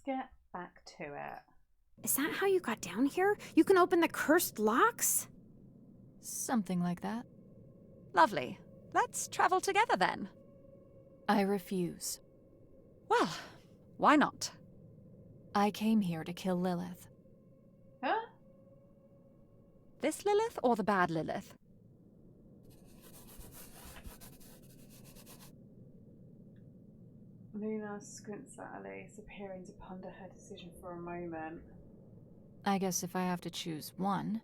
get back to it. Is that how you got down here? You can open the cursed locks? Something like that. Lovely. Let's travel together then. I refuse. Well, why not? I came here to kill Lilith. Huh? This Lilith or the bad Lilith? Luna squints at Elise, appearing to ponder her decision for a moment. I guess if I have to choose one,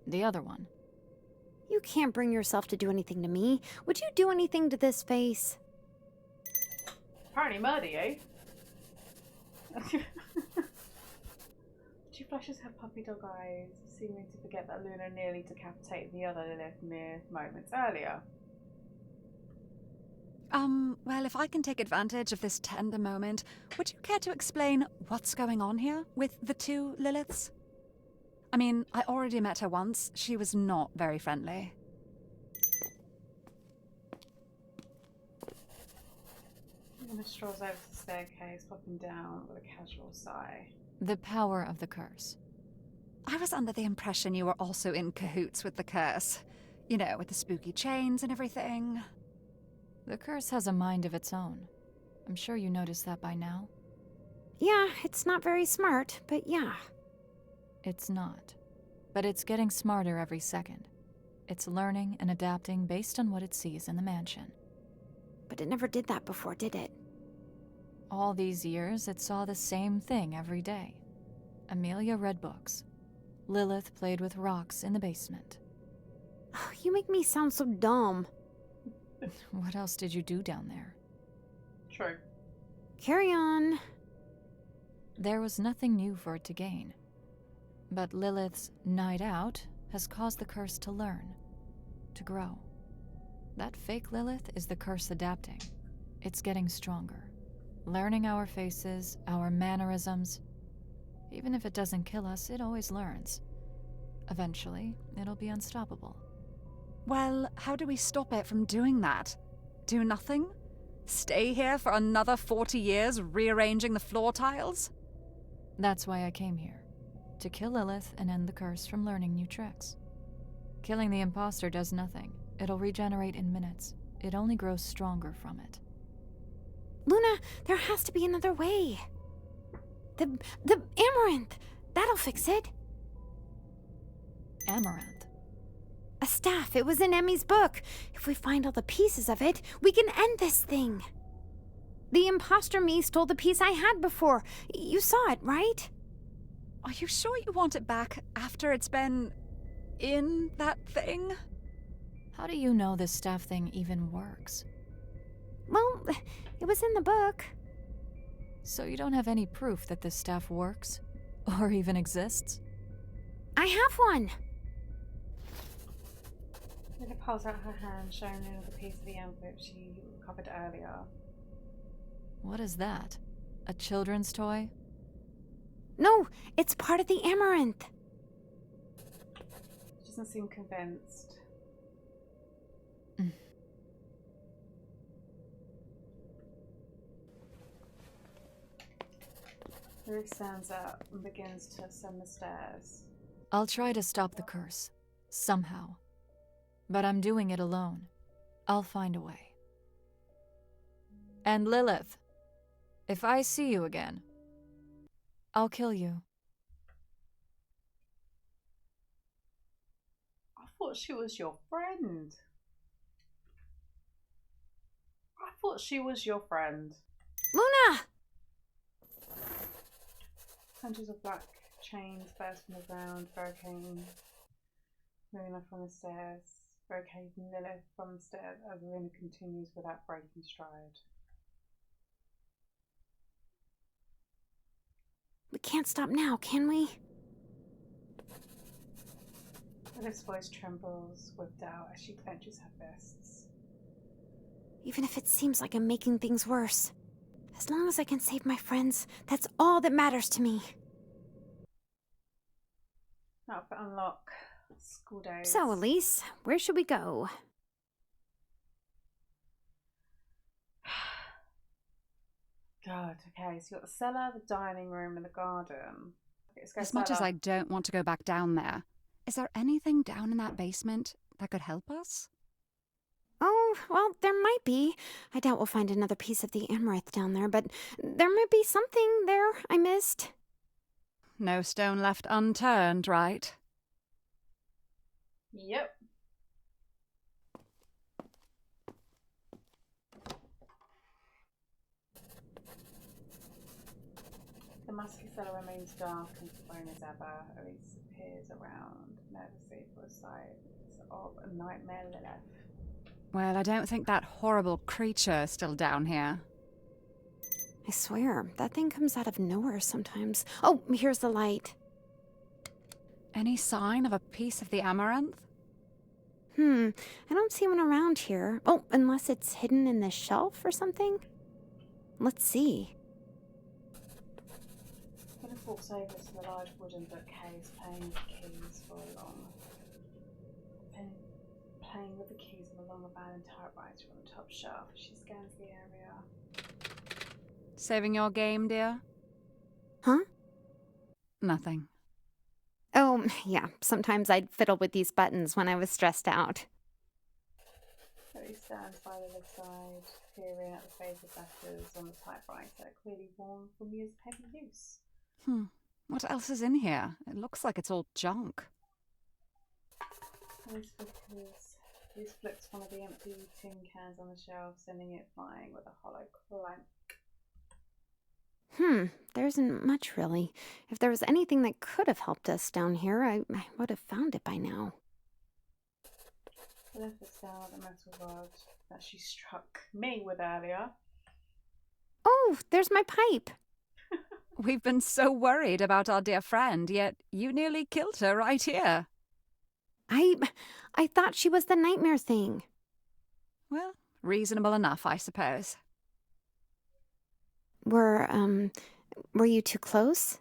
the other one. You can't bring yourself to do anything to me. Would you do anything to this face? Apparently murder you. She flashes her puppy dog eyes, seeming to forget that Luna nearly decapitated the other Lilith mere moments earlier. Well, if I can take advantage of this tender moment, would you care to explain what's going on here with the two Liliths? I mean, I already met her once. She was not very friendly. Luna strolls over to the staircase, popping down with a casual sigh. The power of the curse. I was under the impression you were also in cahoots with the curse. You know, with the spooky chains and everything. The curse has a mind of its own. I'm sure you noticed that by now. Yeah, it's not very smart, but yeah. It's not. But it's getting smarter every second. It's learning and adapting based on what it sees in the mansion. But it never did that before, did it? All these years, it saw the same thing every day. Amelia read books. Lilith played with rocks in the basement. Oh, you make me sound so dumb. What else did you do down there? True. Carry on. There was nothing new for it to gain. But Lilith's night out has caused the curse to learn, to grow. That fake Lilith is the curse adapting. It's getting stronger, learning our faces, our mannerisms. Even if it doesn't kill us, it always learns. Eventually, it'll be unstoppable. Well, how do we stop it from doing that? Do nothing? Stay here for another 40 years rearranging the floor tiles? That's why I came here. To kill Lilith and end the curse from learning new tricks. Killing the imposter does nothing. It'll regenerate in minutes. It only grows stronger from it. Luna, there has to be another way. The amaranth. That'll fix it. Amaranth. A staff. It was in Emmy's book. If we find all the pieces of it, we can end this thing. The imposter me stole the piece I had before. You saw it, right? Are you sure you want it back after it's been in that thing? How do you know this staff thing even works? Well, it was in the book. So you don't have any proof that this staff works? Or even exists? I have one. Luna pulls out her hand, showing Luna the piece of the envelope she recovered earlier. What is that? A children's toy? No, it's part of the amaranth. She doesn't seem convinced. Ruth stands up and begins to ascend the stairs. I'll try to stop the curse. Somehow. But I'm doing it alone. I'll find a way. And Lilith, if I see you again, I'll kill you. I thought she was your friend. I thought she was your friend. Luna! Hundreds of black chains burst from the ground, barricading Luna from the stairs, barricading Lilith from the stairs as Luna continues without breaking stride. We can't stop now, can we? Lilith's voice trembles with doubt as she clenches her fists. Even if it seems like I'm making things worse. As long as I can save my friends, that's all that matters to me. Outfit unlock. School days. So, Elise, where should we go? God, okay, so you've got the cellar, the dining room, and the garden. Okay, let's go As much as cellar. I don't want to go back down there, is there anything down in that basement that could help us? Oh, well, there might be. I doubt we'll find another piece of the amaranth down there, but there might be something there I missed. No stone left unturned, right? Yep. The musky cellar remains dark and thrown as ever. Elise appears around, nervously for a sight of a nightmare Lilith. Well, I don't think that horrible creature is still down here. I swear, that thing comes out of nowhere sometimes. Oh, here's the light. Any sign of a piece of the amaranth? I don't see one around here. Oh, unless it's hidden in this shelf or something? Let's see. Lilith walks over to the large wooden bookcase, playing with the keys for a long. Playing with the keys of a long abandoned typewriter on the top shelf. She scans the area. Saving your game, dear? Huh? Nothing. Oh, yeah, sometimes I'd fiddle with these buttons when I was stressed out. Elise stands by Lilith's side, peering at the faded letters on the typewriter, clearly worn from years of heavy use. What else is in here? It looks like it's all junk. Elise flips one of the empty tin cans on the shelf, sending it flying with a hollow clank. There isn't much really. If there was anything that could have helped us down here, I would have found it by now. Lilith looks down at the metal rod that she struck me with earlier. Oh, there's my pipe. We've been so worried about our dear friend, yet you nearly killed her right here. I thought she was the nightmare thing. Well, reasonable enough, I suppose. Were you too close?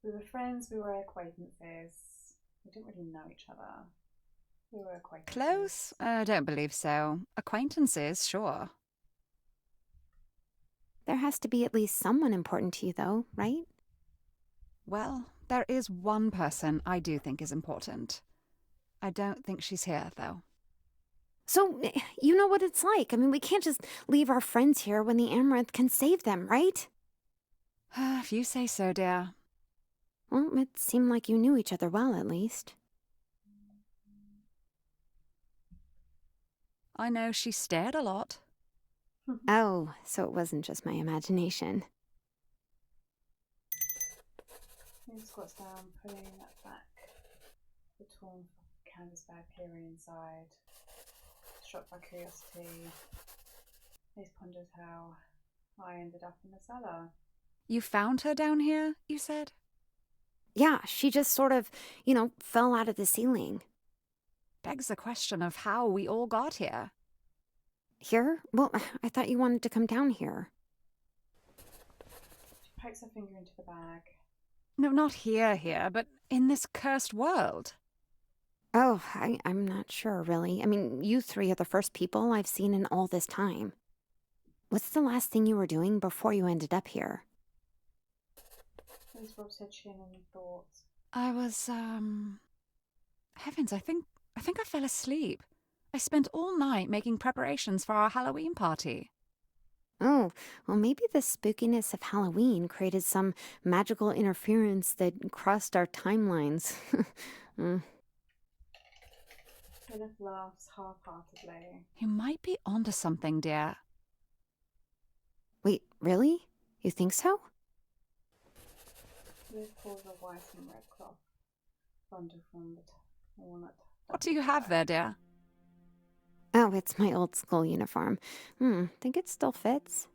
We were friends, we were acquaintances. We didn't really know each other. We were acquaintances. Close? I don't believe so. Acquaintances, sure. There has to be at least someone important to you, though, right? Well, there is one person I do think is important. I don't think she's here, though. So, you know what it's like. I mean, we can't just leave our friends here when the amaranth can save them, right? If you say so, dear. Well, it seemed like you knew each other well, at least. I know she stared a lot. Oh, so it wasn't just my imagination. He squats down, pulling that back. The torn canvas bag peering inside. Struck by curiosity, he ponders how I ended up in the cellar. You found her down here, you said? Yeah, she just sort of, fell out of the ceiling. Begs the question of how we all got here. Here? Well, I thought you wanted to come down here. She pokes her finger into the bag. No, not here, but in this cursed world. Oh, I'm not sure, really. I mean, you three are the first people I've seen in all this time. What's the last thing you were doing before you ended up here? Elise rubs her chin in thought. I was, Heavens, I think I fell asleep. I spent all night making preparations for our Halloween party. Oh, well, maybe the spookiness of Halloween created some magical interference that crossed our timelines. Lilith laughs half-heartedly. You might be onto something, dear. Wait, really? You think so? Lilith pulls a white and red cloth bundle from the walnut. What do you have there, dear? Oh, it's my old school uniform. Think it still fits?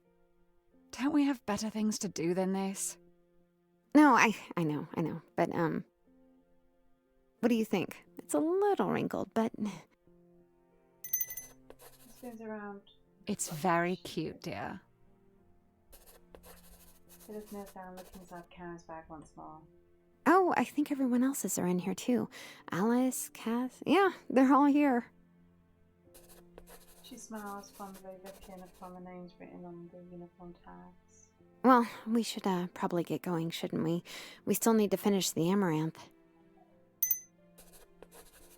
Don't we have better things to do than this? No, I know. But, what do you think? It's a little wrinkled, but... Spins around. It's very cute, dear. Lilith kneels down, looking inside Karen's bag once more. Oh, I think everyone else's are in here, too. Alice, Kath... Yeah, they're all here. She She smiles fondly, looking upon the names written on the uniform tags. Well, we should probably get going, shouldn't we? We still need to finish the amaranth.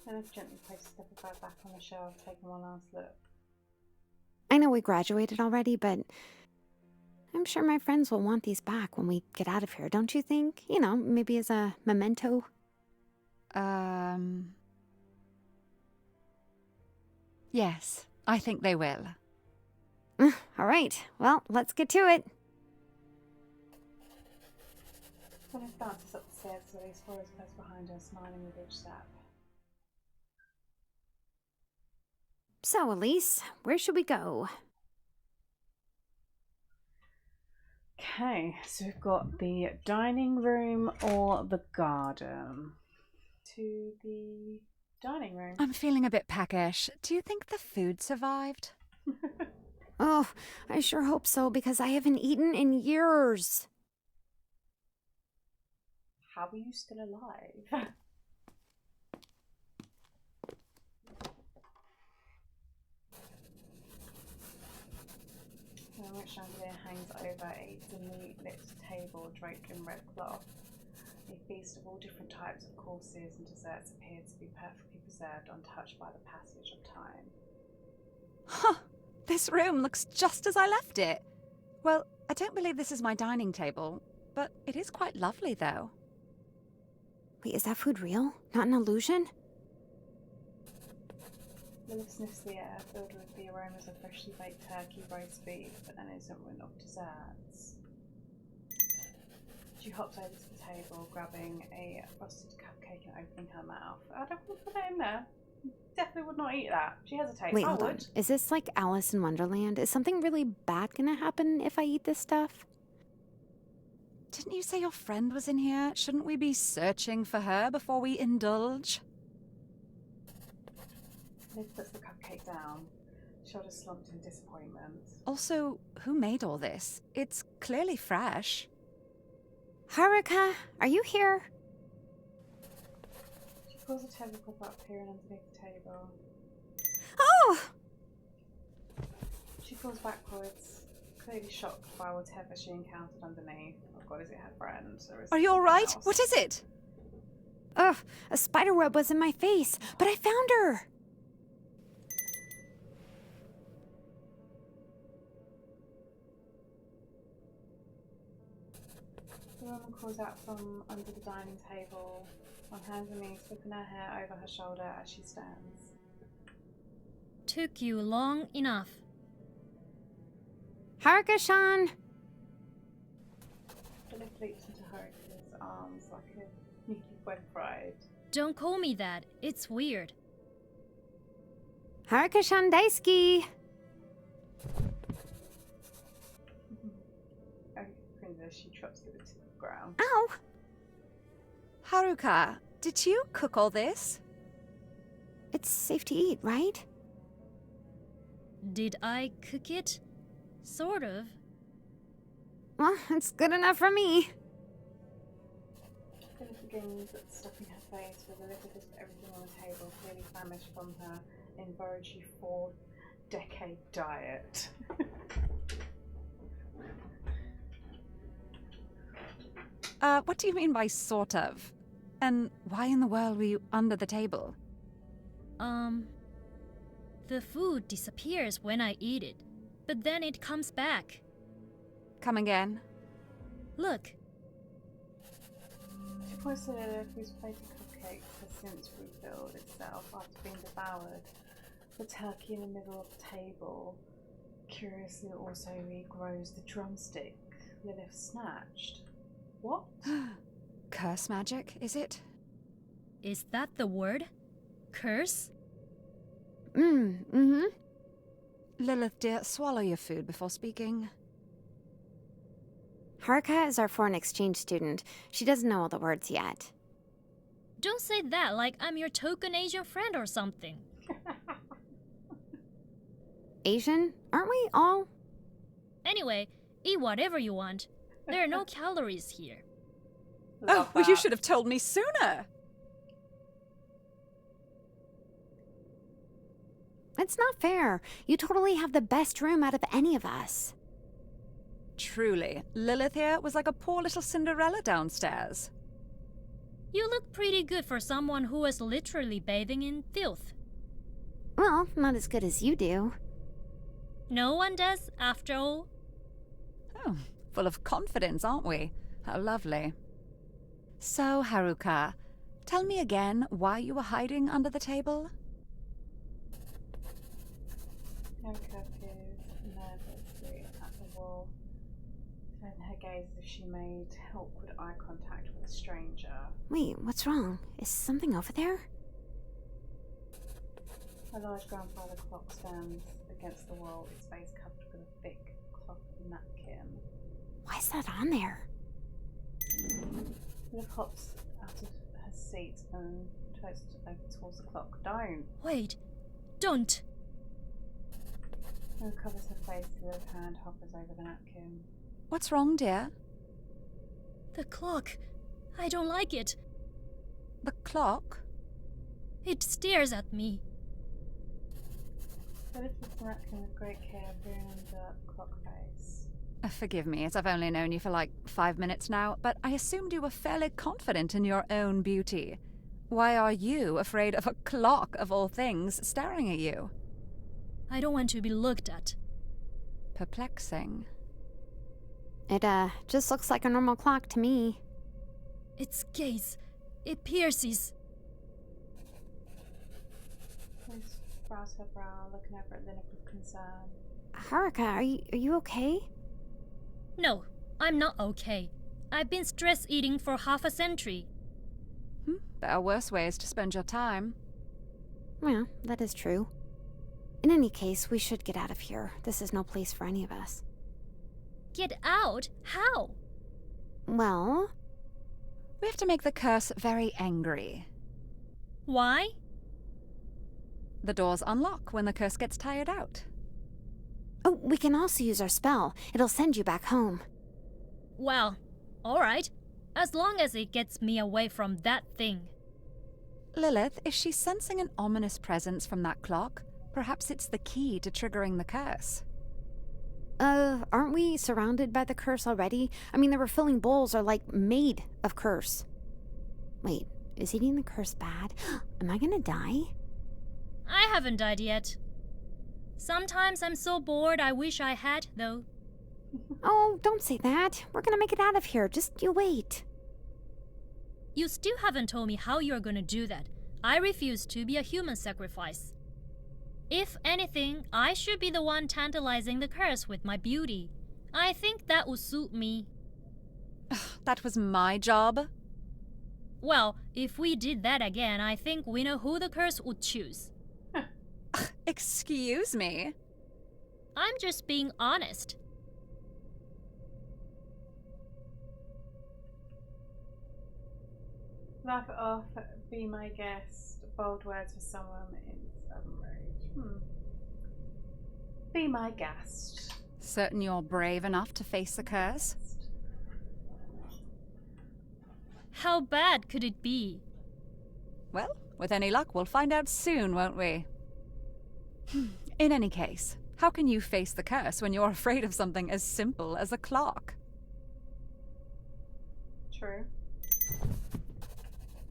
Lilith gently places the book back on the shelf, taking one last look. I know we graduated already, but I'm sure my friends will want these back when we get out of here, don't you think? You know, maybe as a memento. Yes, I think they will. All right, well, let's get to it. Lilith dances up the stairs, so Elise follows close behind her, smiling with each step. So, Elise, where should we go? Okay, so we've got the dining room or the garden. To the dining room. I'm feeling a bit peckish. Do you think the food survived? Oh, I sure hope so, because I haven't eaten in years. How are you still alive? Which chandelier hangs over a dimly lit table draped in red cloth. A feast of all different types of courses and desserts appeared to be perfectly preserved, untouched by the passage of time. Huh! This room looks just as I left it. Well, I don't believe this is my dining table, but it is quite lovely, though. Wait, is that food real? Not an illusion? Lilith sniffs the air, filled with the aromas of freshly baked turkey, roast beef, and an assortment of desserts. She hops over to the table, grabbing a frosted cupcake and opening her mouth. I don't want to put that in there. Definitely would not eat that. She hesitates. Wait, I hold on. would. Is this like Alice in Wonderland? Is something really bad gonna happen if I eat this stuff? Didn't you say your friend was in here? Shouldn't we be searching for her before we indulge? Liv puts the cupcake down, shoulders slumped in disappointment. Also, who made all this? It's clearly fresh. Haruka, are you here? She pulls a tablecloth up, peering underneath the table. Oh! She falls backwards, clearly shocked by whatever she encountered underneath. Oh god, is it her friend? Or is Are it you all something right? else? What is it? Ugh, a spider web was in my face, but I found her! The woman calls out from under the dining table, on hands and knees, flipping her hair over her shoulder as she stands. Took you long enough. Haruka-san! Lilith leaps into Haruka's arms like a sneaky wet bride. Don't call me that. It's weird. Haruka-san daisuki! Cringes, she drops to the ground. Ow! Haruka, did you cook all this? It's safe to eat, right? Did I cook it? Sort of. Well, it's good enough for me. Lilith begins stuffing her face with a little bit of everything on the table, clearly famished from her involuntary 4-decade diet. What do you mean by sort of? And why in the world were you under the table? The food disappears when I eat it, but then it comes back. Come again. Look, She points to Lilith, whose plated cupcake has since refilled itself after being devoured. The turkey in the middle of the table curiously also regrows the drumstick Lilith snatched. What? Curse magic, is it? is that the word? Curse? Mm-hmm. Lilith, dear, swallow your food before speaking. Haruka is our foreign exchange student. She doesn't know all the words yet. Don't say that like I'm your token Asian friend or something. Asian? Aren't we all? Anyway, eat whatever you want. There are no calories here. Love well, you that. should have told me sooner. It's not fair. You totally have the best room out of any of us. Truly, Lilith here was like a poor little Cinderella downstairs. You look pretty good for someone who was literally bathing in filth. Well, not as good as you do. No one does, after all. Oh, full of confidence, aren't we? How lovely. So, Haruka, tell me again why you were hiding under the table? Haruka appears nervously at the wall, and her gaze as if she made awkward eye contact with a stranger. Wait, what's wrong? Is something over there? A large grandfather clock stands against the wall, its face covered with a thick cloth napkin. Why is that on there? Liv hops out of her seat and tries to over towards the clock. Don't! Wait, don't. Liv covers her face, Liv's hand hovers over the napkin. What's wrong, dear? The clock. I don't like it. The clock? It stares at me. Liv lifts the napkin with great care, peering under the clock face. Forgive me, as I've only known you for like 5 minutes now, but I assumed you were fairly confident in your own beauty. Why are you afraid of a clock, of all things, staring at you? I don't want to be looked at. Perplexing. It, just looks like a normal clock to me. Its gaze. It pierces. Liv brows her brow, looking over at Linux with concern. Haruka, are you okay? No, I'm not okay. I've been stress eating for half a century. There are worse ways to spend your time. Well, that is true. In any case, we should get out of here. This is no place for any of us. Get out? How? Well, We have to make the curse very angry. Why? The doors unlock when the curse gets tired out. oh, we can also use our spell. It'll send you back home. Well, alright. As long as it gets me away from that thing. Lilith, is she sensing an ominous presence from that clock? Perhaps it's the key to triggering the curse. Aren't we surrounded by the curse already? I mean, the refilling bowls are like made of curse. Wait, is eating the curse bad? Am I gonna die? I haven't died yet. Sometimes I'm so bored I wish I had, though. Oh, don't say that. We're gonna make it out of here. Just you wait. You still haven't told me how you're gonna do that. I refuse to be a human sacrifice. If anything, I should be the one tantalizing the curse with my beauty. I think that would suit me. That was my job. Well, if we did that again, I think we know who the curse would choose. Excuse me? I'm just being honest. Laugh it off, be my guest. Bold words for someone in sudden rage. Be my guest. Certain you're brave enough to face the curse? How bad could it be? Well, with any luck, we'll find out soon, won't we? In any case, how can you face the curse when you're afraid of something as simple as a clock? True.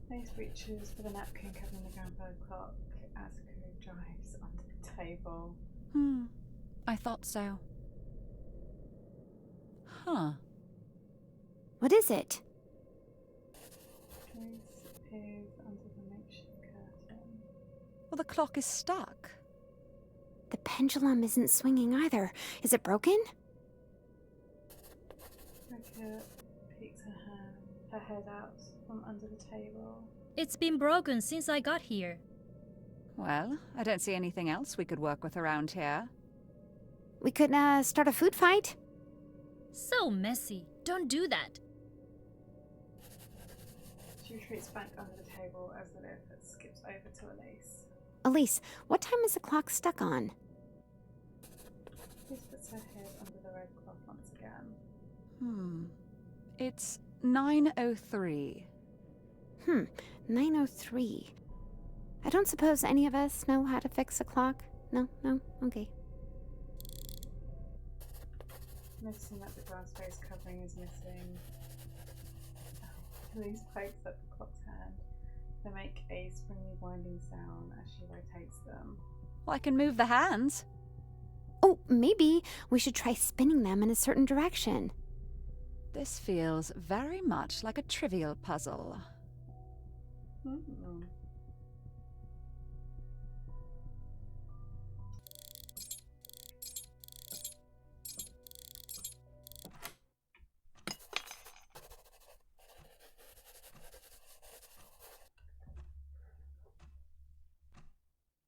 Mace reaches for the napkin covering the grandfather clock as Asuku drives onto the table. I thought so. Huh. What is it? Mace appears under the makeshift curtain. Well, the clock is stuck. The pendulum isn't swinging either. Is it broken? Rebecca peeks her head out from under the table. It's been broken since I got here. Well, I don't see anything else we could work with around here. We could, start a food fight? So messy. Don't do that. She retreats back under the table as the lift skips over to Elise. Elise, what time is the clock stuck on? Elise puts her head under the red cloth once again. It's 9:03. 9:03. I don't suppose any of us know how to fix a clock. No? Okay. Noticing that the ground space covering is missing. These pokes at the clock's hand. They make a springy winding sound as she rotates them. Well, I can move the hands. Oh, maybe we should try spinning them in a certain direction. This feels very much like a trivial puzzle. I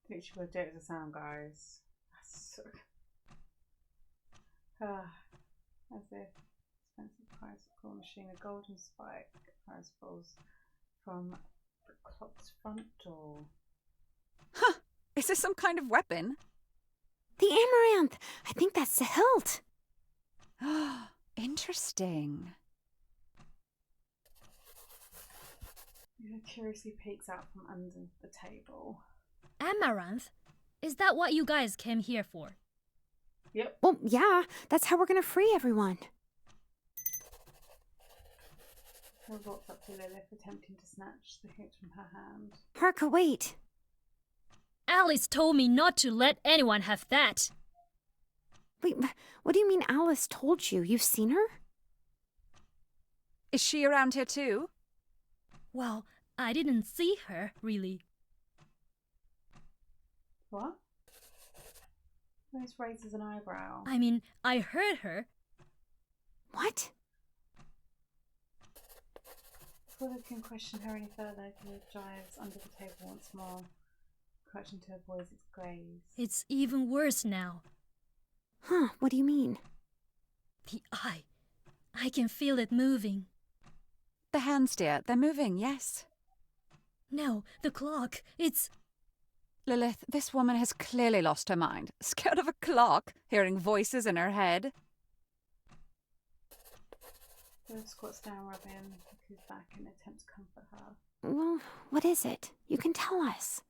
think she would do it as a sound, guys. That's so... as if expensive claw machine, a golden spike prize falls from the clock's front door. Huh! Is this some kind of weapon? The amaranth! I think that's the hilt. Interesting. It curiously peeks out from under the table. Amaranth? Is that what you guys came here for? Yep. Well, yeah, that's how we're gonna free everyone. Her walks up to Lilith, attempting to snatch the hilt from her hand. Haruka, wait. Alice told me not to let anyone have that. Wait, what do you mean Alice told you? You've seen her? Is she around here too? Well, I didn't see her, really. What? Rose raises an eyebrow. I mean, I heard her. What? Before they can question her any further, he dives under the table once more, crouching to avoid its gaze. It's even worse now. Huh, what do you mean? The eye. I can feel it moving. The hands, dear. They're moving, yes. No, the clock. It's... Lilith, this woman has clearly lost her mind. Scared of a clock, hearing voices in her head. Lilith squats down, rubbing his back in an attempt to comfort her. Well, what is it? You can tell us.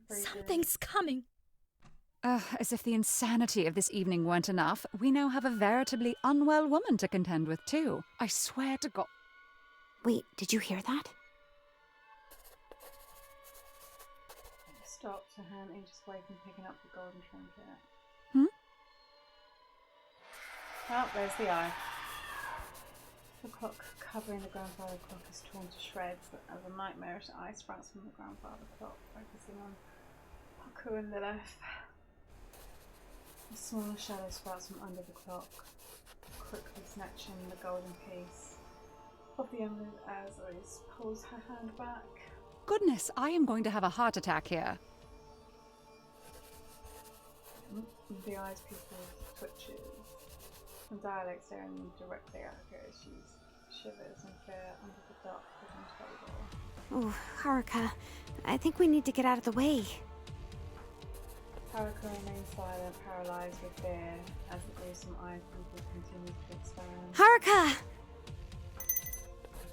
Something's coming. As if the insanity of this evening weren't enough, we now have a veritably unwell woman to contend with, too. I swear to God. Wait, did you hear that? Stops, her hand inches away from picking up the golden trinket. Oh, there's the eye. The clock covering the grandfather clock is torn to shreds as a nightmarish eye sprouts from the grandfather clock, focusing on Haku and Lilith. A smaller shadow sprouts from under the clock, quickly snatching the golden piece of the emerald as Rose pulls her hand back. Goodness, I am going to have a heart attack here. The eyes pupil twitches and dilates, staring directly at her as she shivers in fear under the dark prison table. Oh, Haruka, I think we need to get out of the way. Haruka remains silent, paralysed with fear, as the gruesome eye pupil continues to expand. Haruka!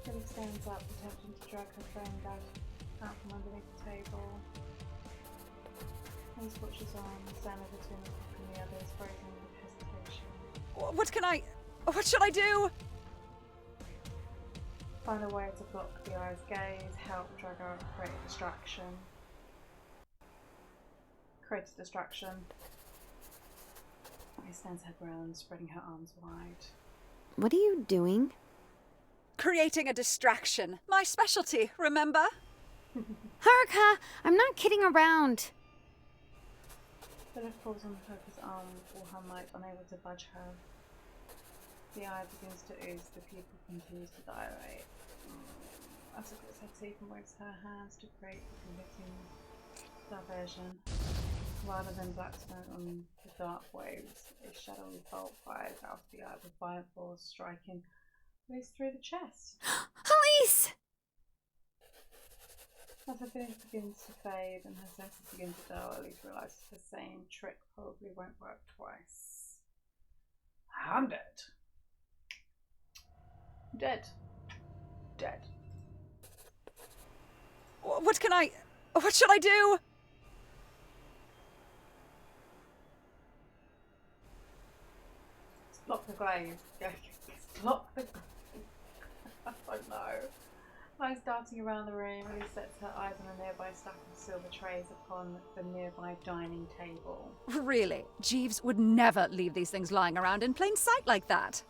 Lily stands up, attempting to drag her friend out from underneath the table. Rose watches on, standing between the clock and the others, frozen with hesitation. What should I do? Find a way to block the eye's gaze, help drag her out, create a distraction. Create a distraction. Rose stands her ground, spreading her arms wide. What are you doing? Creating a distraction. My specialty, remember? Haruka, I'm not kidding around. Lilith pulls on Haruka's arm with all her might, unable to budge her. The eye begins to ooze, the pupil continues to dilate. As the her teeth and waves her hands to create a convincing diversion. Rather than black smoke on the dark waves, a shadowy bolt fires out of the eye with violent force, striking Rose through the chest. Elise! As her vision begins to fade and her senses begin to dull, Elise realises the same trick probably won't work twice. I'm dead. Dead. Dead. What should I do? block the glaze. Block the glaze. I don't know. Lies darting around the room, Ellie sets her eyes on a nearby stack of silver trays upon the nearby dining table. Really? Jeeves would never leave these things lying around in plain sight like that.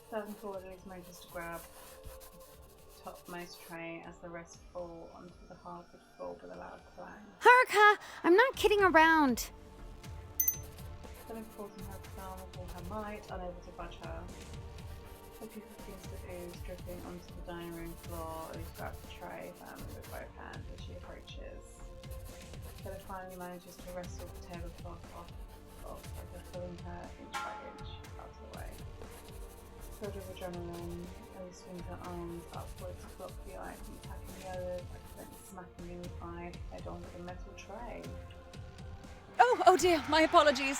Stepping forward, Ellie's manages to grab the topmost tray as the rest fall onto the hardwood floor with a loud clang. Haruka, I'm not kidding around. Stepping forward from her crown with all her might, unable to budge her. The piece begins to ooze, dripping onto the dining room floor. Ellie grabs the tray firmly with both hands as she approaches. Stella finally manages to wrestle the tablecloth off over pulling her inch by inch out of the way. Filled with adrenaline, Ellie swings her arms upwards to block the eye from attacking the other, accidentally smacking in the eye head on with a metal tray. Oh dear, my apologies.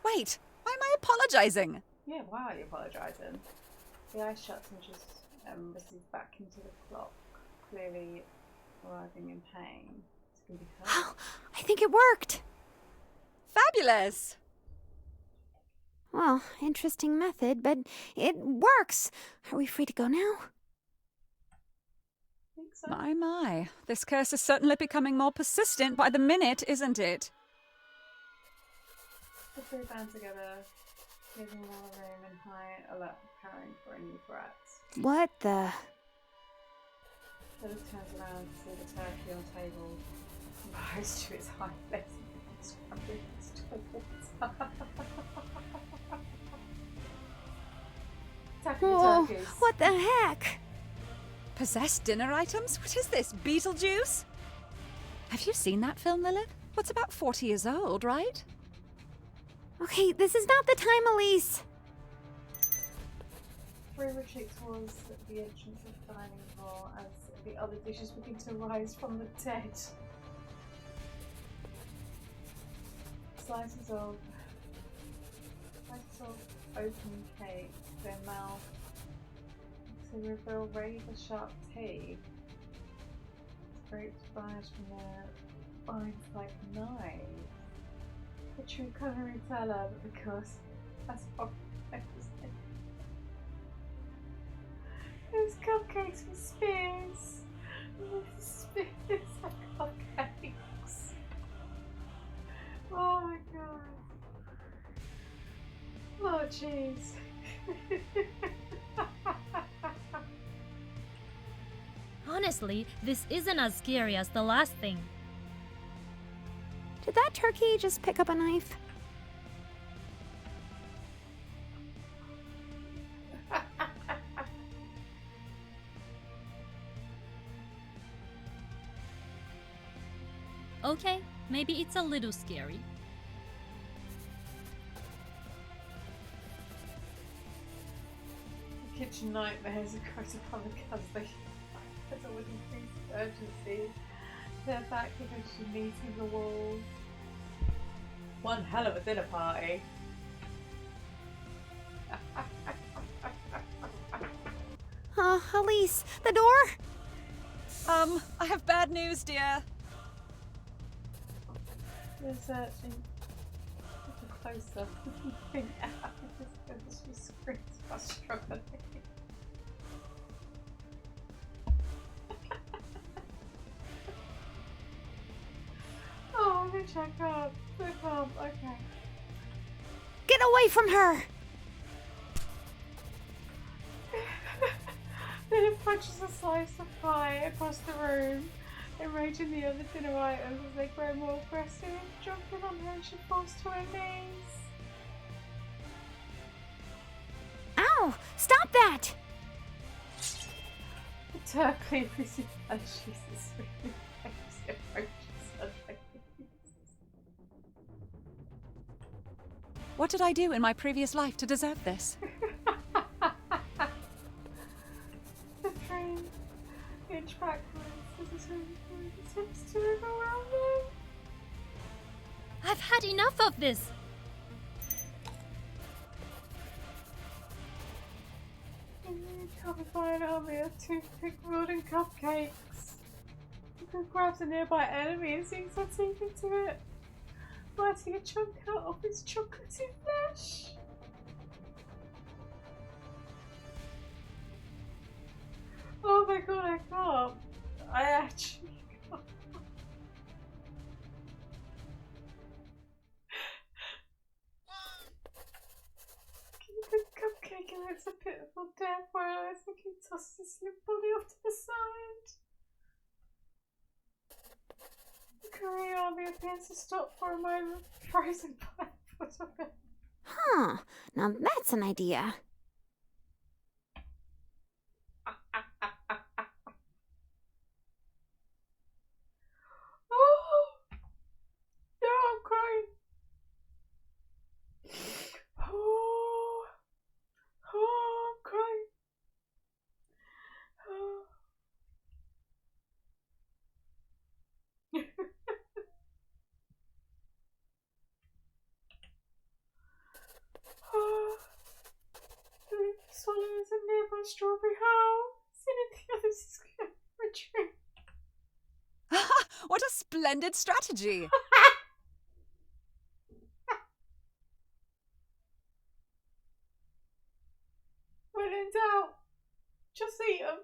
Wait, why am I apologizing? Yeah, why are you apologising? The eye shuts and just recedes back into the clock, clearly writhing in pain. It's going to be hurt. Oh, I think it worked. Fabulous! Well, interesting method, but it works. Are we free to go now? I think so. My. This curse is certainly becoming more persistent by the minute, isn't it? The three band together, leaving another room in high alert, preparing for a new threat. What the? Philip turns around to see the turkey on the table, and rose to its hind legs and scrambling towards her. Attacking the Whoa, turkeys. what the heck? Possessed dinner items? What is this, Beetlejuice? Have you seen that film, Lilith? What's about 40 years old, right? Okay, this is not the time, Elise. Three retreat towards the entrance of the dining hall as the other dishes begin to rise from the dead. Slices of open cake, their mouth to reveal razor sharp teeth. Scraped fires from their spines like knives. The true culinary teller, but because that's what those cupcakes with spears. Spears are cupcakes. Oh my god. Oh jeez. Honestly, this isn't as scary as the last thing. Did that turkey just pick up a knife? Okay, maybe it's a little scary. The kitchen nightmares occur upon the cousin as a with increased urgency. They're back eventually meeting the walls. One hell of a dinner party. Elise, the door? I have bad news, dear. They're searching. Look closer. She screams while struggling. Oh, let me check up. Okay. Get away from her! Then it punches a slice of pie across the room, enraging the other dinner items as they grow more aggressive. Jumping on her, she falls to her knees. Ow! Stop that! The turkey visits and she's really approaches her face. What did I do in my previous life to deserve this? The train inch backwards as it attempts to overwhelm them. I've had enough of this! Covered by an army of toothpick wielding cupcakes. He grabs a nearby enemy and sinks her teeth into it, biting a chunk out of its chocolatey flesh. gosh! Oh my god, I can't. I actually can't. The cupcake and it's a pitiful death while I think he tosses his slim body off to the side. The Korean army appears to stop for a moment, frozen by the foot of it. Huh. Now that's an idea. Oh! No, I'm crying. Oh! Oh, I'm crying. Oh. Oh. The swallows a nearby strawberry howl. Sitting the others is going to retreat. What a splendid strategy! When in doubt, just eat them.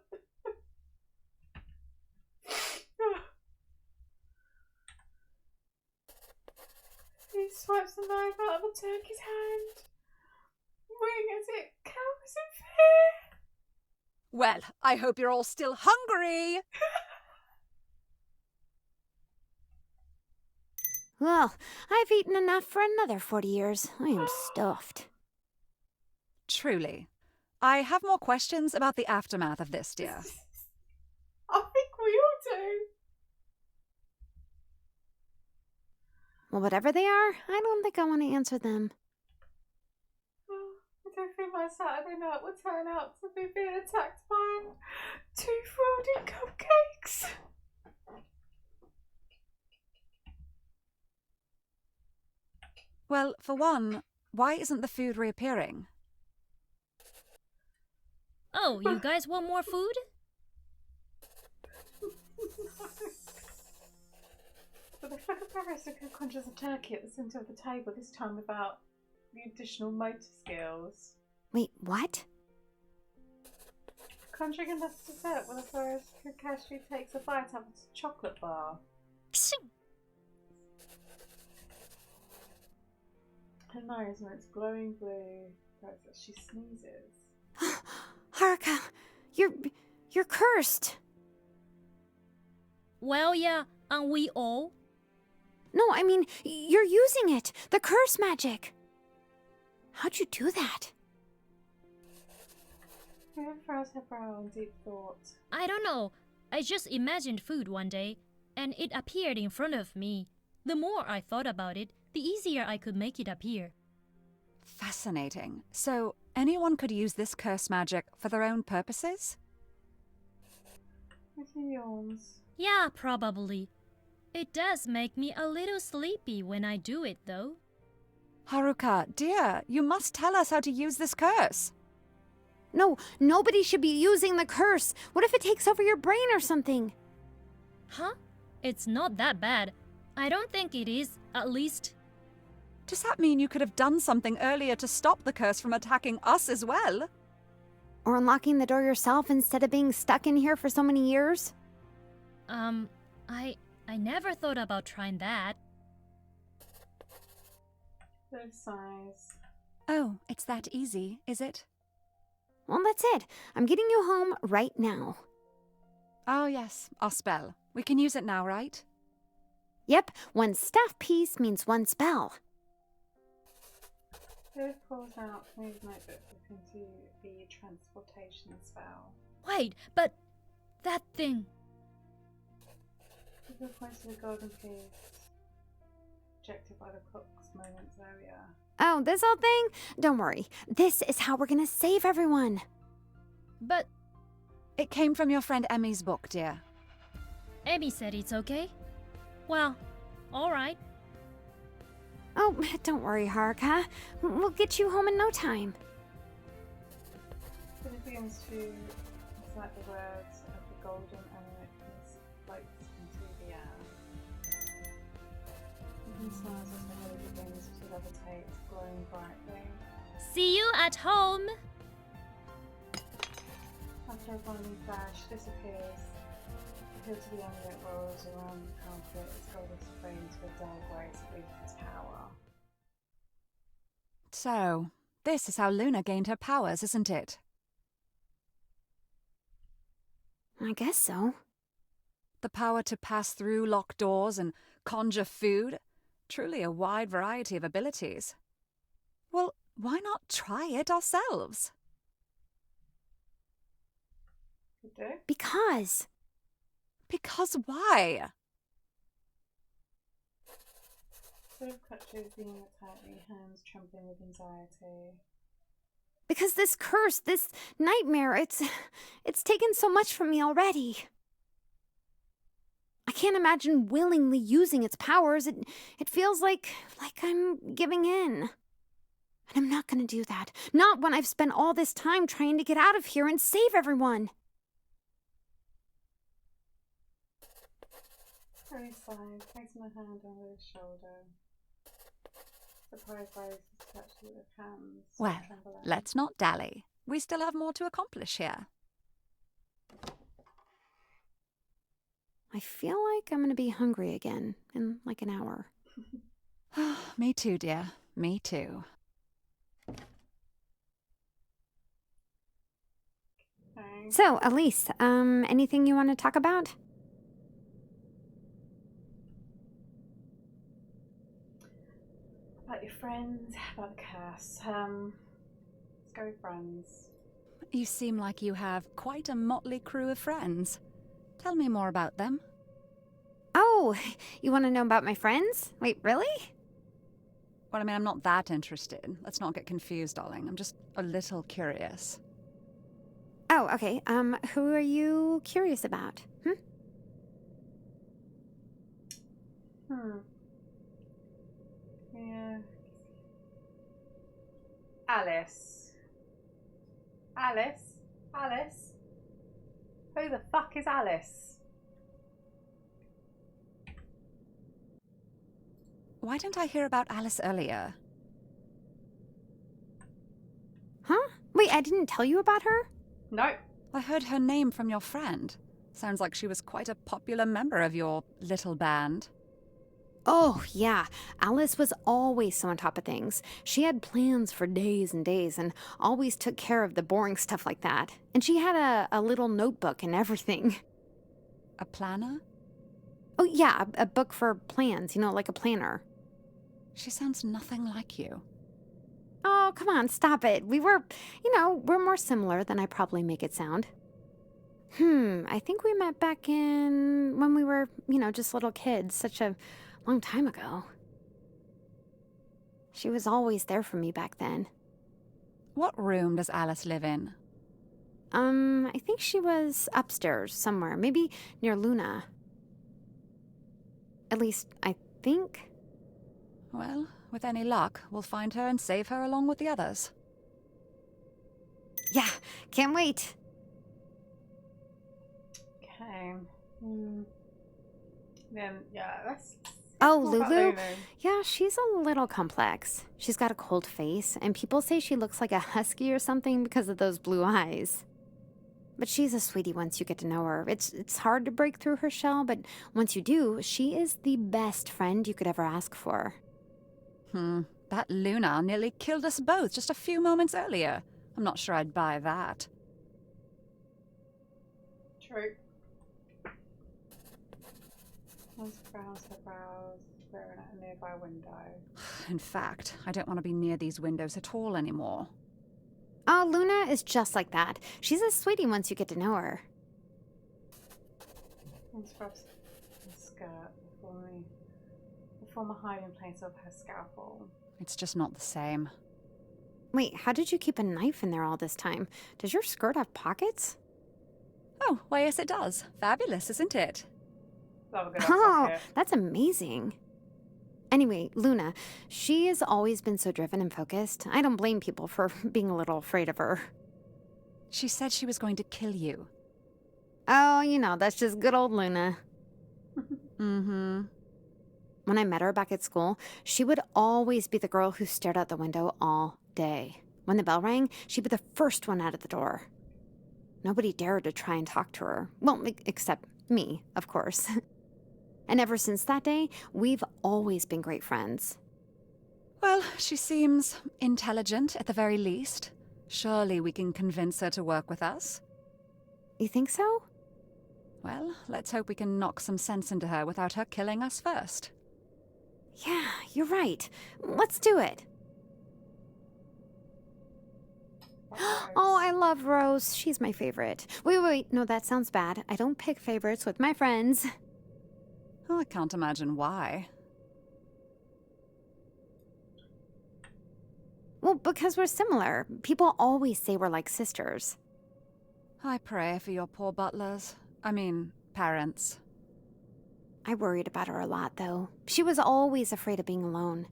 He swipes the knife out of the turkey's hand. Wing as it cowers in fear. Well, I hope you're all still hungry! Well, I've eaten enough for another 40 years. I am stuffed. Truly. I have more questions about the aftermath of this, dear. I think we all do. Well, whatever they are, I don't think I want to answer them. Oh, I don't think my Saturday night will turn out to be being attacked by 2 frosted cupcakes. Well, for one, why isn't the food reappearing? Oh, you guys want more food? But the Philippa conjures a turkey at the centre of the table, this time without the additional motor skills. Wait, what? Conjuring enough dessert when the forest Kakashi takes a bite out of a chocolate bar. Her nose, when it's glowing blue, grows as she sneezes. Haruka, you're cursed. Well, yeah, aren't we all? No, I mean, you're using it. The curse magic. How'd you do that? Vivian frows her brow in deep thought. I don't know. I just imagined food one day, and it appeared in front of me. The more I thought about it, the easier I could make it appear. Fascinating. So, anyone could use this curse magic for their own purposes? Vicky yawns. Yeah, probably. It does make me a little sleepy when I do it, though. Haruka, dear, you must tell us how to use this curse. No, nobody should be using the curse. What if it takes over your brain or something? Huh? It's not that bad. I don't think it is, at least. Does that mean you could have done something earlier to stop the curse from attacking us as well? Or unlocking the door yourself instead of being stuck in here for so many years? I never thought about trying that. Liv sighs. Oh, it's that easy, is it? Well, that's it. I'm getting you home right now. Oh, yes, our spell. We can use it now, right? Yep, one staff piece means one spell. Liv pulls out Camille's notebook into the transportation spell. Wait, but that thing. Vivian points to the golden piece, projected by the clock's moments earlier. Oh, this old thing? Don't worry. This is how we're gonna save everyone. But It came from your friend Emmy's book, dear. Emmy said it's okay. Well, alright. Oh, don't worry, Haruka. We'll get you home in no time. Vivian begins to recite the words of the golden eminence floats into the air. Vivian smiles as the melody begins to levitate, glowing brightly. See you at home! After a blinding flash, disappears. Appeal to the amulet rolls around the carpet, its golden flames for dull grace that leaves its power. So, this is how Luna gained her powers, isn't it? I guess so. The power to pass through locked doors and conjure food? Truly a wide variety of abilities. Well, why not try it ourselves? You do? Because Because why? Sort of clutches the unit tightly, hands trembling with anxiety. this curse, this nightmare, it's taken so much from me already. I can't imagine willingly using its powers. It feels like I'm giving in. And I'm not going to do that. Not when I've spent all this time trying to get out of here and save everyone. Harry sighed, placing her hand on his shoulder. Surprised by his touch with her hands. Well, trembling. let's not dally. We still have more to accomplish here. I feel like I'm going to be hungry again in like an hour. Me too, dear. Me too. Okay. So, Elise, anything you want to talk about? About your friends, about the curse. Let's go with friends. You seem like you have quite a motley crew of friends. Tell me more about them. Oh, you want to know about my friends? Wait, really? Well, I mean, I'm not that interested. Let's not get confused, darling. I'm just a little curious. Oh, okay. Who are you curious about? Yeah. Alice. Alice? Who the fuck is Alice? Why didn't I hear about Alice earlier? Huh? Wait, I didn't tell you about her? Nope. I heard her name from your friend. Sounds like she was quite a popular member of your little band. Oh, yeah. Alice was always so on top of things. She had plans for days and days and always took care of the boring stuff like that. And she had a little notebook and everything. A planner? Oh, yeah, a book for plans, like a planner. She sounds nothing like you. Oh, come on, stop it. We're more similar than I probably make it sound. I think we met back when we were, just little kids, such a long time ago. She was always there for me back then. What room does Alice live in? I think she was upstairs somewhere, maybe near Luna. At least, I think. Well, with any luck, we'll find her and save her along with the others. Yeah, can't wait. Okay. Then, yeah, let's Oh, talk about Lulu? Yeah, she's a little complex. She's got a cold face, and people say she looks like a husky or something because of those blue eyes. But she's a sweetie once you get to know her. It's hard to break through her shell, but once you do, she is the best friend you could ever ask for. That Luna nearly killed us both just a few moments earlier. I'm not sure I'd buy that. True. Once frowns her brows, staring at a nearby window. In fact, I don't want to be near these windows at all anymore. Oh, Luna is just like that. She's a sweetie once you get to know her. Once rubs her skirt, the former hiding place of her scalpel. It's just not the same. Wait, how did you keep a knife in there all this time? Does your skirt have pockets? Oh, why yes it does. Fabulous, isn't it? Love a good Oh, pocket. that's amazing. Anyway, Luna, she has always been so driven and focused. I don't blame people for being a little afraid of her. She said she was going to kill you. Oh, that's just good old Luna. When I met her back at school, she would always be the girl who stared out the window all day. When the bell rang, she'd be the first one out of the door. Nobody dared to try and talk to her. Well, except me, of course. And ever since that day, we've always been great friends. Well, she seems intelligent at the very least. Surely we can convince her to work with us. You think so? Well, let's hope we can knock some sense into her without her killing us first. Yeah, you're right. Let's do it. Oh, I love Rose. She's my favorite. Wait. No, that sounds bad. I don't pick favorites with my friends. Oh, I can't imagine why. Well, because we're similar. People always say we're like sisters. I pray for your poor butlers. I mean, parents. I worried about her a lot, though. She was always afraid of being alone.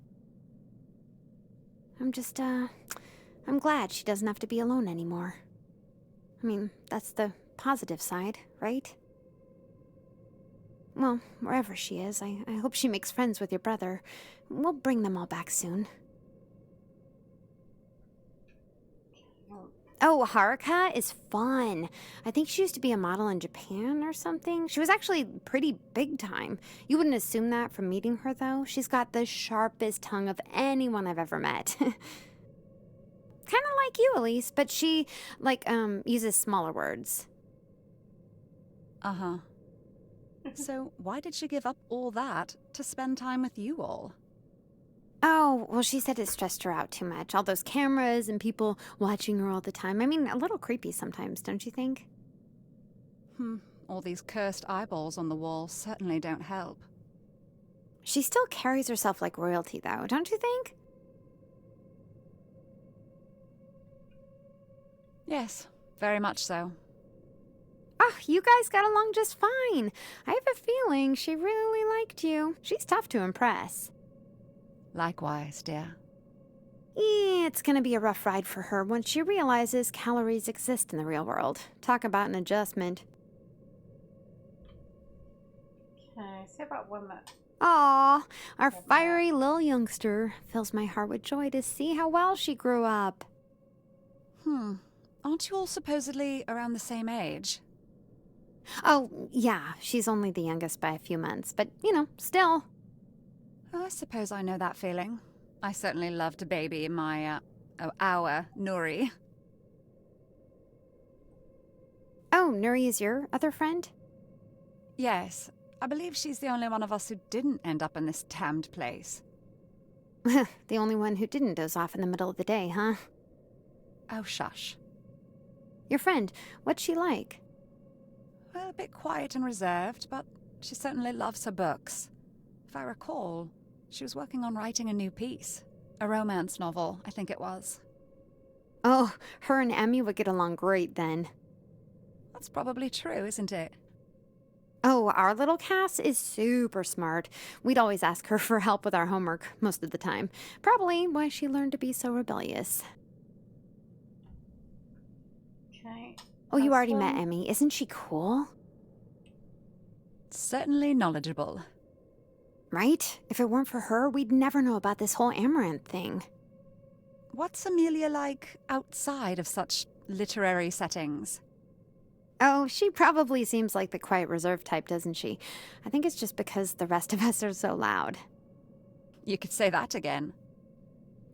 I'm glad she doesn't have to be alone anymore. I mean, that's the positive side, right? Well, wherever she is, I hope she makes friends with your brother. We'll bring them all back soon. Oh, Haruka is fun. I think she used to be a model in Japan or something. She was actually pretty big time. You wouldn't assume that from meeting her, though. She's got the sharpest tongue of anyone I've ever met. Kind of like you, Elise, but she, uses smaller words. Uh-huh. So why did she give up all that to spend time with you all? Oh, well, she said it stressed her out too much. All those cameras and people watching her all the time. I mean, a little creepy sometimes, don't you think? All these cursed eyeballs on the wall certainly don't help. She still carries herself like royalty, though, don't you think? Yes, very much so. Oh, you guys got along just fine. I have a feeling she really liked you. She's tough to impress. Likewise, dear. It's gonna be a rough ride for her once she realizes calories exist in the real world. Talk about an adjustment. Okay, say about one that. Aw, our fiery little youngster. Fills my heart with joy to see how well she grew up. Aren't you all supposedly around the same age? Oh, yeah, she's only the youngest by a few months, but, still. I suppose I know that feeling. I certainly loved a baby in my, our Nuri. Oh, Nuri is your other friend? Yes, I believe she's the only one of us who didn't end up in this damned place. The only one who didn't doze off in the middle of the day, huh? Oh, shush. Your friend, what's she like? Well, a bit quiet and reserved, but she certainly loves her books. If I recall, she was working on writing a new piece. A romance novel, I think it was. Oh, her and Emmy would get along great then. That's probably true, isn't it? Oh, our little Cass is super smart. We'd always ask her for help with our homework most of the time. Probably why she learned to be so rebellious. Okay. Oh, you already met one. Emmy. Isn't she cool? Certainly knowledgeable. Right? If it weren't for her, we'd never know about this whole Amaranth thing. What's Amelia like outside of such literary settings? Oh, she probably seems like the quiet, reserved type, doesn't she? I think it's just because the rest of us are so loud. You could say that again.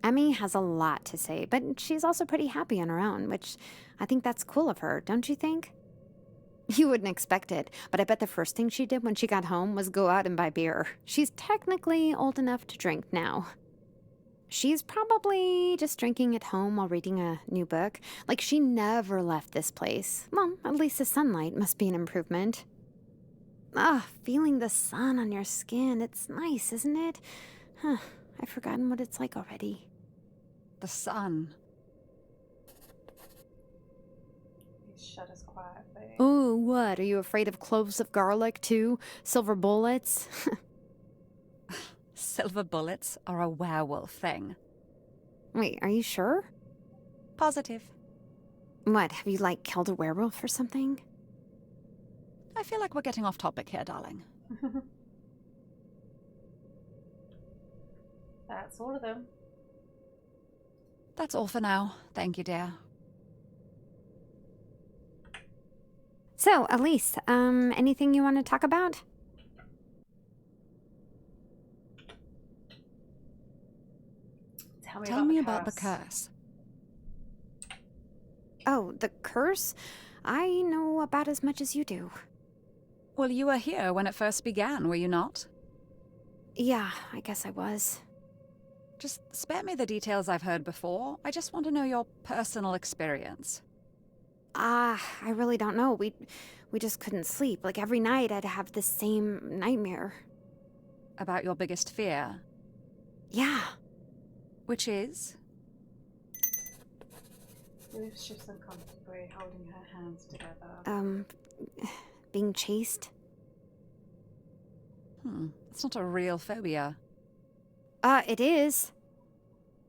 Emmy has a lot to say, but she's also pretty happy on her own, which I think that's cool of her, don't you think? You wouldn't expect it, but I bet the first thing she did when she got home was go out and buy beer. She's technically old enough to drink now. She's probably just drinking at home while reading a new book. Like she never left this place. Well, at least the sunlight must be an improvement. Ah, feeling the sun on your skin. It's nice, isn't it? Huh, I've forgotten what it's like already. The sun. He shudders quietly. Oh, what? Are you afraid of cloves of garlic, too? Silver bullets? Silver bullets are a werewolf thing. Wait, are you sure? Positive. What, have you, killed a werewolf or something? I feel like we're getting off topic here, darling. That's all of them. That's all for now. Thank you, dear. So, Elise, anything you want to talk about? Tell me about the curse. Oh, the curse? I know about as much as you do. Well, you were here when it first began, were you not? Yeah, I guess I was. Just spare me the details I've heard before. I just want to know your personal experience. I really don't know. We just couldn't sleep. Like every night I'd have the same nightmare. About your biggest fear. Yeah. Which is? Ruth shifts uncomfortably, holding her hands together. Being chased. It's not a real phobia. It is.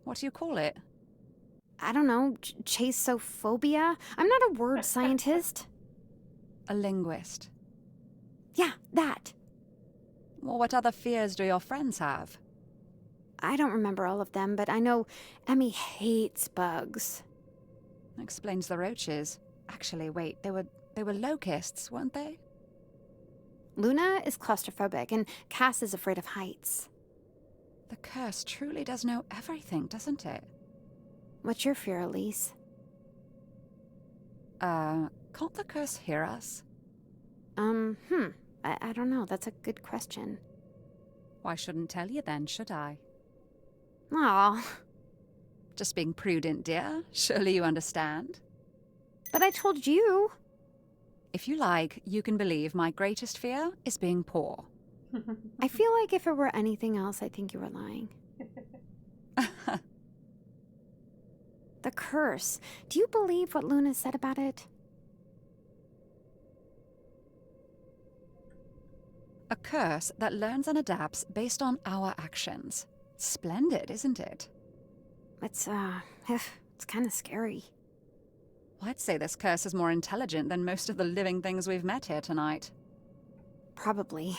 What do you call it? I don't know, chaseophobia? I'm not a word scientist. A linguist. Yeah, that. Well, what other fears do your friends have? I don't remember all of them, but I know Emmy hates bugs. Explains the roaches. Actually, wait, they were locusts, weren't they? Luna is claustrophobic, and Cass is afraid of heights. The curse truly does know everything, doesn't it? What's your fear, Elise? Can't the curse hear us? I don't know. That's a good question. Why shouldn't tell you then, should I? Aw, Just being prudent, dear. Surely you understand. but I told you. If you like, you can believe my greatest fear is being poor. I feel like if it were anything else, I think you were lying. The curse. Do you believe what Luna said about it? A curse that learns and adapts based on our actions. Splendid, isn't it? It's kind of scary. I'd say this curse is more intelligent than most of the living things we've met here tonight. Probably.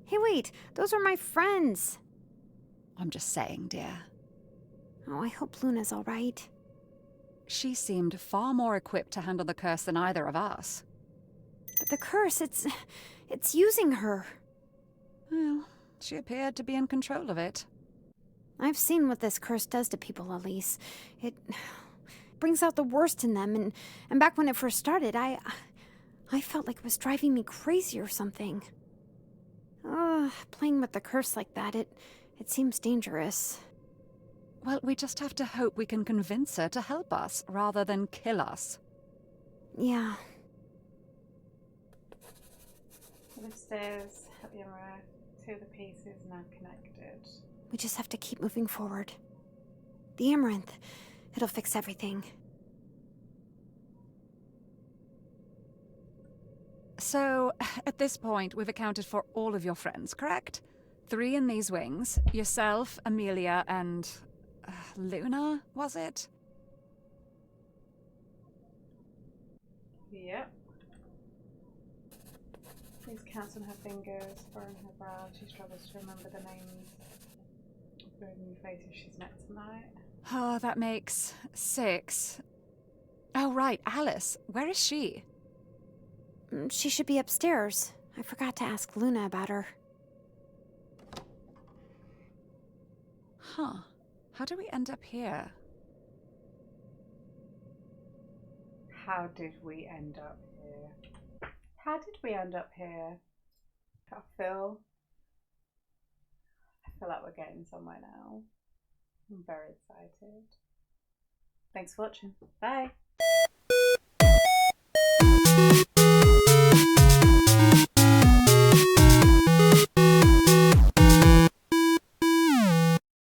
Hey, wait. Those are my friends. I'm just saying, dear. Oh, I hope Luna's all right. She seemed far more equipped to handle the curse than either of us. But the curse, it's using her. Well, she appeared to be in control of it. I've seen what this curse does to people, Elise. It brings out the worst in them, and back when it first started, I felt like it was driving me crazy or something. Playing with the curse like that, it seems dangerous. Well, we just have to hope we can convince her to help us, rather than kill us. Yeah. The stairs at the emerald, two of the pieces now connected. We just have to keep moving forward. The amaranth, it'll fix everything. So, at this point, we've accounted for all of your friends, correct? 3 in these wings. Yourself, Amelia, and... Luna, was it? Yep. Please counts on her fingers, furrowing her brow. She struggles to remember the names of the new faces she's met tonight. Oh, that makes 6. Oh, right, Alice. Where is she? She should be upstairs. I forgot to ask Luna about her. Huh. How do we end up here? How did we end up here? How did we end up here? I feel like we're getting somewhere now. I'm very excited. Thanks for watching. Bye.